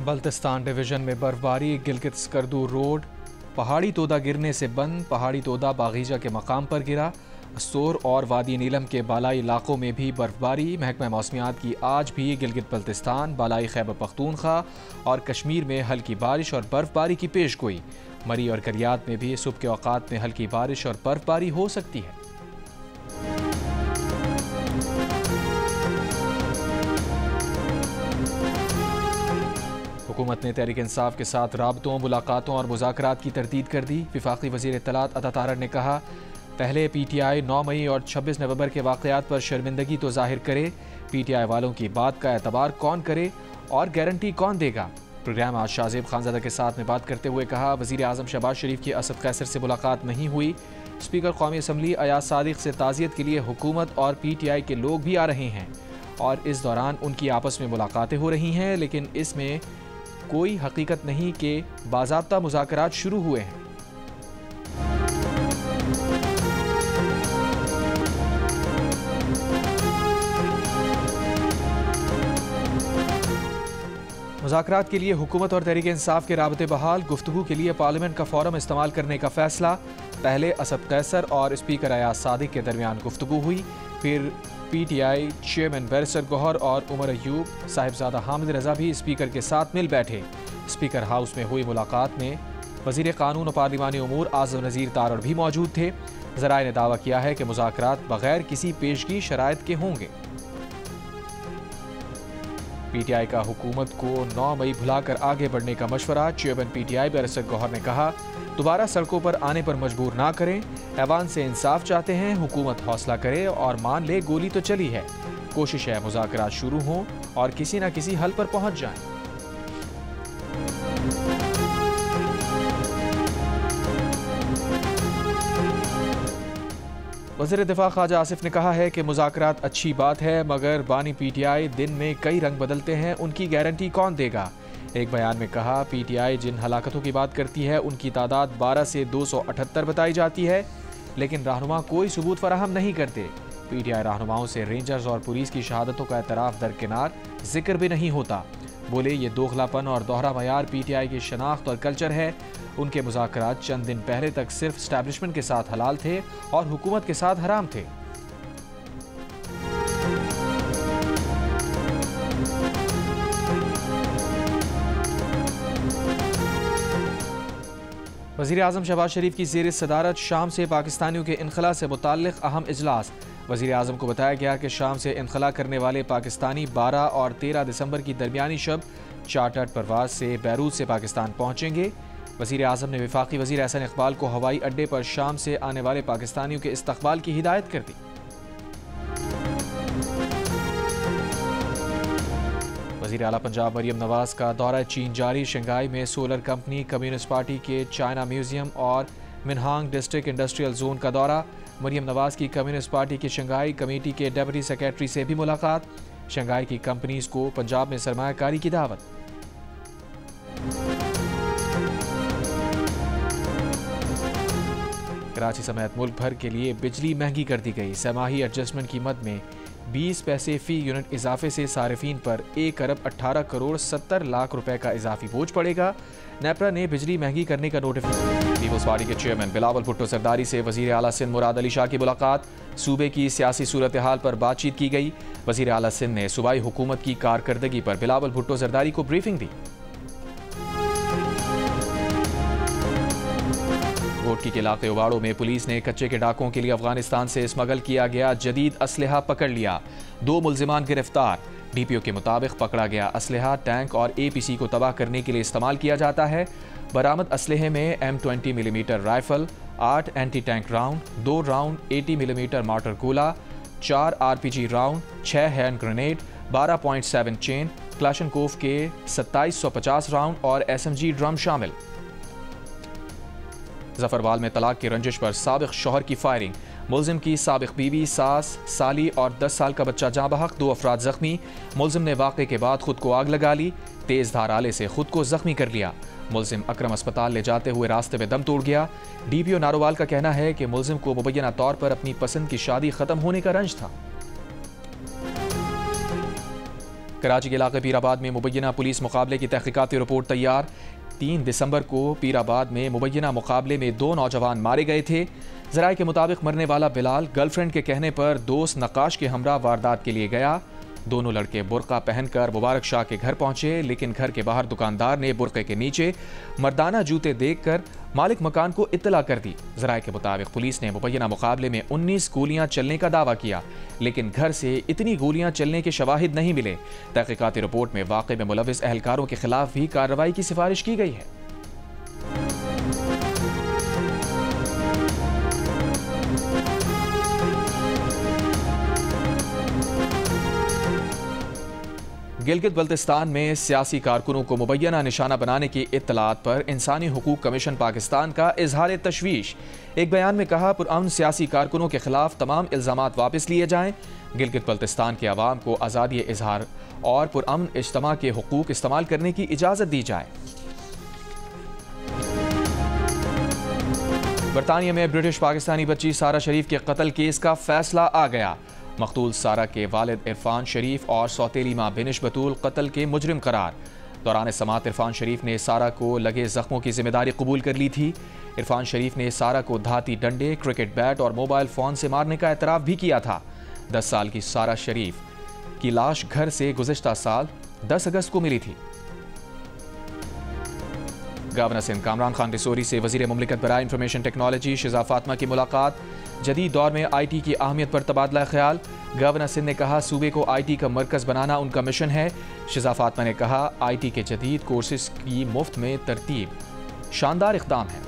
Baltistan division में बर्फबारी, Gilgit Skardu road पहाड़ी तोदा गिरने से बंद। पहाड़ी तोदा बागीजा के मकाम पर गिरा। सोर और वादी नीलम के बालाई इलाकों में भी बर्फबारी। महकमा मौसमियात की आज भी गिलगित बल्तिस्तान, बालाई खैबर पख्तूनख्वा और कश्मीर में हल्की बारिश और बर्फबारी की पेशगोई। मरी और गरियात में भी सुबह के औकात में हल्की बारिश और बर्फबारी हो सकती है। हुकूमत ने तहरीक इंसाफ के साथ राबतों, मुलाकातों और मुज़ाकरात की तरदीद कर दी। वफाकी वज़ीर इत्तलात अता तारड़ ने कहा, पहले PTI 9 मई और 26 नवंबर के वाक़यात पर शर्मिंदगी तो जाहिर करे, PTI वालों की बात का एतबार कौन करे और गारंटी कौन देगा। प्रोग्राम आज शाहजेब खानज़ादा के साथ में बात करते हुए कहा, वज़ीर आज़म शहबाज शरीफ की असद कैसर से मुलाकात नहीं हुई। स्पीकर कौमी असम्बली अयाज सादिक से ताज़ियत के लिए हुकूमत और PTI के लोग भी आ रहे हैं और इस दौरान उनकी आपस में मुलाकातें हो रही हैं, लेकिन इसमें कोई हकीकत नहीं कि बाज़ाब्ता मुज़ाकरात शुरू हुए हैं। मुज़ाकरात के लिए हुकूमत और तहरीक इंसाफ के राबते बहाल। गुफ्तगू के लिए पार्लियामेंट का फोरम इस्तेमाल करने का फैसला। पहले असद कैसर और स्पीकर अयाज सादिक के दरमियान गुफ्तगू हुई, फिर PTI चेयरमैन बैरिस्टर गौहर और उमर अयूब, साहिबजादा हामिद रजा भी स्पीकर के साथ मिल बैठे। स्पीकर हाउस में हुई मुलाकात में वज़ीर कानून और पार्लिमानी उमूर आज़म नज़ीर तारड़ भी मौजूद थे। ज़राए ने दावा किया है कि मुज़ाकरात बगैर किसी पेशगी शराइत के होंगे। PTI का हुकूमत को 9 मई भुलाकर आगे बढ़ने का मशवरा। चेयरमैन PTI बैरिस्टर गौहर ने कहा, दोबारा सड़कों पर आने पर मजबूर ना करें। ऐवान से इंसाफ चाहते हैं, हुकूमत हौसला करे और मान ले गोली तो चली है। कोशिश है मुज़ाकरात शुरू हों और किसी न किसी हल पर पहुंच जाएं। वज़ीर दिफा ख्वाजा आसिफ ने कहा है कि मुज़ाकरात अच्छी बात है, मगर बानी PTI दिन में कई रंग बदलते हैं, उनकी गारंटी कौन देगा। एक बयान में कहा, PTI जिन हलाकतों की बात करती है उनकी तादाद 12 से 278 बताई जाती है, लेकिन रहनुमा कोई सबूत फराहम नहीं करते। PTI रहनुमाओं से रेंजर्स और पुलिस की शहादतों का एतराफ़ दरकिनार जिक्र भी नहीं होता। बोले, ये दोगलापन और दोहरा मयार PTI की शनाख्त और कल्चर है। उनके मुज़ाकरात चंद दिन पहले तक सिर्फ एस्टैब्लिशमेंट के साथ हलाल थे और हुकूमत के साथ हराम थे। वज़ीर आज़म शहबाज शरीफ की ज़ेर सदारत शाम से पाकिस्तानियों के इनखला से मुताल्लिक़ अहम इजलास। वज़ीर आज़म को बताया गया कि शाम से इनखला करने वाले पाकिस्तानी 12 और 13 दिसंबर की दरमियानी शब चार्टर्ड परवाज़ से बैरूत से पाकिस्तान पहुँचेंगे। वज़ीर आज़म ने वफाकी वज़ीर एहसन इकबाल को हवाई अड्डे पर शाम से आने वाले पाकिस्तानियों के इस्तक़बाल की हिदायत कर दी। वज़ीर आला पंजाब मरियम नवाज़ का दौरा चीन जारी। शंघाई में सोलर कंपनी, कम्युनिस्ट पार्टी के चाइना म्यूजियम और मिनहांग डिस्ट्रिक्ट इंडस्ट्रियल जोन का दौरा। मरियम नवाज़ की कम्युनिस्ट पार्टी की शंघाई कमेटी के डेप्यूटी सेक्रेटरी से भी मुलाकात। शंघाई की कंपनीज को पंजाब में सरमायाकारी की दावत। कराची समेत मुल्क भर के लिए बिजली महंगी कर दी गई। समाही एडजस्टमेंट की मद में 20 पैसे फी यूनिट इजाफे से सारिफीन पर 1 अरब 18 करोड़ 70 लाख रुपए का इजाफी बोझ पड़ेगा। नेपरा ने बिजली महंगी करने का नोटिफिकेशन। पीपल्स पार्टी के चेयरमैन बिलावल भुट्टो सरदारी से वज़ीर आला सिंध मुराद अली शाह की मुलाकात। सूबे की सियासी सूरत हाल पर बातचीत की गई। वज़ीर आला सिंध ने सूबाई हुकूमत की कारकर्दगी पर बिलावल भुट्टो सरदारी को ब्रीफिंग दी। घोटकी के इलाके उबाड़ो में पुलिस ने कच्चे के डाकों के लिए अफगानिस्तान से स्मगल किया गया जदीद असलहा पकड़ लिया। 2 मुल्जिमान गिरफ्तार। DPO के मुताबिक पकड़ा गया असलहा टैंक और APC को तबाह करने के लिए इस्तेमाल किया जाता है। बरामद असलहे में M20 millimetre rifle, 8 anti tank round, 2 round 80 millimetre martyr गोला, 4 RPG round, 6 hand grenade, 12.7 chain, Kalashnikov के 2750 राउंड और SMG ड्रम शामिल। जफरवाल में तलाक की रंजिश पर साबिक शौहर की फायरिंग। मुल्जिम की साबिक बीवी, सास, साली और 10 साल का बच्चा जाँ बहक। 2 अफराद जख्मी। मुल्जिम ने वाक़े के बाद खुद को आग लगा ली। तेज़ धार आले से खुद को जख्मी कर लिया। मुल्जिम अकरम अस्पताल ले जाते हुए रास्ते में दम तोड़ गया। DPO नारोवाल का कहना है कि मुल्जिम को मुबैना तौर पर अपनी पसंद की शादी ख़त्म होने का रंज था। कराची के इलाके पीराबाद में मुबैना पुलिस मुकाबले की तहकीकाती रिपोर्ट तैयार। 3 दिसंबर को पीराबाद में मुबैना मुकाबले में 2 नौजवान मारे गए थे। ज़राए के मुताबिक मरने वाला बिलाल गर्लफ्रेंड के कहने पर दोस्त नक्काश के हमरा वारदात के लिए गया। दोनों लड़के बुर्का पहनकर मुबारक शाह के घर पहुंचे, लेकिन घर के बाहर दुकानदार ने बुर्के के नीचे मर्दाना जूते देखकर मालिक मकान को इत्तला कर दी। ज़राए के मुताबिक पुलिस ने मुबैना मुकाबले में 19 गोलियां चलने का दावा किया, लेकिन घर से इतनी गोलियां चलने के शवाहिद नहीं मिले। तहकीकाती रिपोर्ट में वाक़े में मुलविस अहलकारों के खिलाफ भी कार्रवाई की सिफारिश की गई है। गिलगित बल्तिस्तान में सियासी कारकुनों को मुबैना निशाना बनाने की इत्तलात पर इंसानी हुकूक कमीशन पाकिस्तान का इजहार तशवीश। एक बयान में कहा, पुरअमन सियासी कारकुनों के खिलाफ तमाम इल्ज़ामात वापस लिए जाएं। गिलगित बल्तिस्तान के अवाम को आज़ादी इजहार और पुरअमन इज्तमा के हुकूक इस्तेमाल करने की इजाज़त दी जाए। बरतानिया में ब्रिटिश पाकिस्तानी बच्ची सारा शरीफ के कत्ल केस का फैसला आ गया। मकतूल सारा के वालिद इरफान शरीफ और सौतेली मां बिनिश बतूल कत्ल के मुजरिम करार। दौरान समात इरफान शरीफ ने सारा को लगे जख्मों की जिम्मेदारी कबूल कर ली थी। इरफान शरीफ ने सारा को धाती डंडे, क्रिकेट बैट और मोबाइल फ़ोन से मारने का एतराफ़ भी किया था। 10 साल की सारा शरीफ की लाश घर से गुज़िश्ता साल 10 अगस्त को मिली थी। गवर्नर सिंध कामरान खान रिसोरी से वज़ीर मुमलिकत बराए इंफॉर्मेशन टेक्नोलॉजी शिजा फातिमा की मुलाकात। जदीद दौर में IT की अहमियत पर तबादला ख्याल। गवर्नर सिंध ने कहा, सूबे को IT का मरकज़ बनाना उनका मिशन है। शिजा फातिमा ने कहा, IT के जदीद कोर्सेज की मुफ्त में तरतीब शानदार इक़दाम है।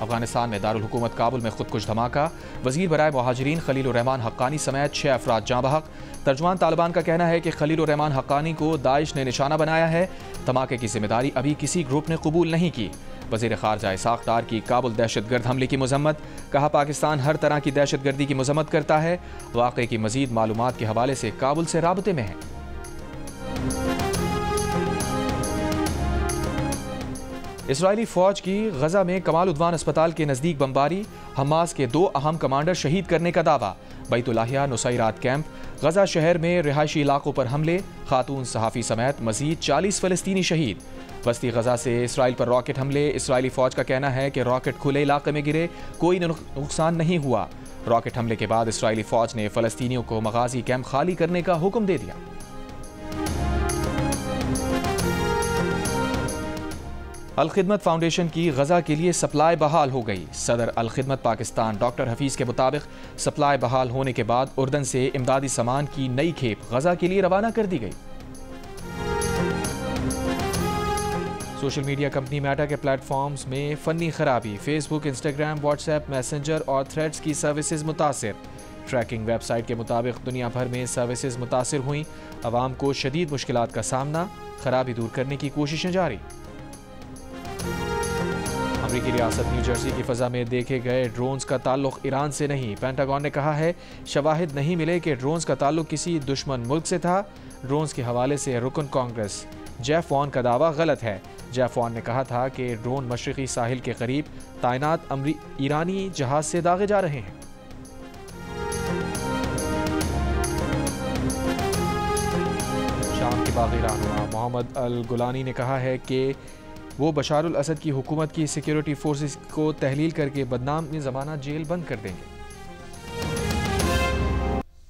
अफगानिस्तान में दारुल हुकूमत काबुल में खुदकुश धमाका। वज़ीर बराए मुहाजिरीन खलीलुर रहमान हक्कानी समेत 6 अफराद जाँ बहक। तर्जुमान तालिबान का कहना है कि खलीलुर रहमान हक्कानी को दाइश ने निशाना बनाया है। धमाके की जिम्मेदारी अभी किसी ग्रुप ने कबूल नहीं की। वज़ीर ख़ारजा इसाक़ डार की काबुल दहशतगर्द हमले की मज़म्मत। कहा, पाकिस्तान हर तरह की दहशतगर्दी की मज़म्मत करता है। वाक़े की मज़ीद मालूमात के हवाले से काबुल से राबते में है। इसराइली फ़ौज की गजा में कमाल उद्वान अस्पताल के नज़दीक बमबारी। हमास के 2 अहम कमांडर शहीद करने का दावा। बैतुल्लाहिया नुसैरात कैंप। गजा शहर में रिहायशी इलाकों पर हमले। खातून सहाफ़ी समेत मज़ीद 40 फ़लस्तीनी शहीद। वस्ती गजा से इसराइल पर रॉकेट हमले। इसराइली फ़ौज का कहना है कि रॉकेट खुले इलाके में गिरे, कोई नुकसान नहीं हुआ। रॉकेट हमले के बाद इसराइली फ़ौज ने फ़लस्तीनियों को मगाज़ी कैंप खाली करने का हुक्म दे दिया। अल-खिदमत फाउंडेशन की गजा के लिए सप्लाई बहाल हो गई। सदर अल-खिदमत पाकिस्तान डॉक्टर हफीज़ के मुताबिक सप्लाई बहाल होने के बाद उर्दन से इमदादी सामान की नई खेप गजा के लिए रवाना कर दी गई। सोशल मीडिया कंपनी मेटा के प्लेटफॉर्म्स में फ़नी खराबी। फेसबुक, इंस्टाग्राम, व्हाट्सएप, मैसेंजर और थ्रेड्स की सर्विसेज मुतासिर। ट्रैकिंग वेबसाइट के मुताबिक दुनिया भर में सर्विसेज मुतासिर हुई। आवाम को शदीद मुश्किलात का सामना। खराबी दूर करने की कोशिशें जारी। अमरीकी रियासत न्यू जर्सी की फ़ज़ा में देखे गए ड्रोन्स का ताल्लुक ईरान से नहीं। पेंटागन ने कहा है, शवाहिद नहीं मिले कि ड्रोन्स का ताल्लुक किसी दुश्मन मुल्क से था। ड्रोन्स के हवाले से रुकन कांग्रेस जेफ वॉन का दावा गलत है। जेफ वॉन ने कहा था कि ड्रोन मशरक़ी साहिल के करीब तैनात ईरानी जहाज से दागे जा रहे हैं। शाम के बागी रहनुमा मोहम्मद अल गुलानी ने कहा है कि वो बशार अल असद की हुकूमत की सिक्योरिटी फोर्सेस को तहलील करके बदनाम ज़माना जेल बंद कर देंगे।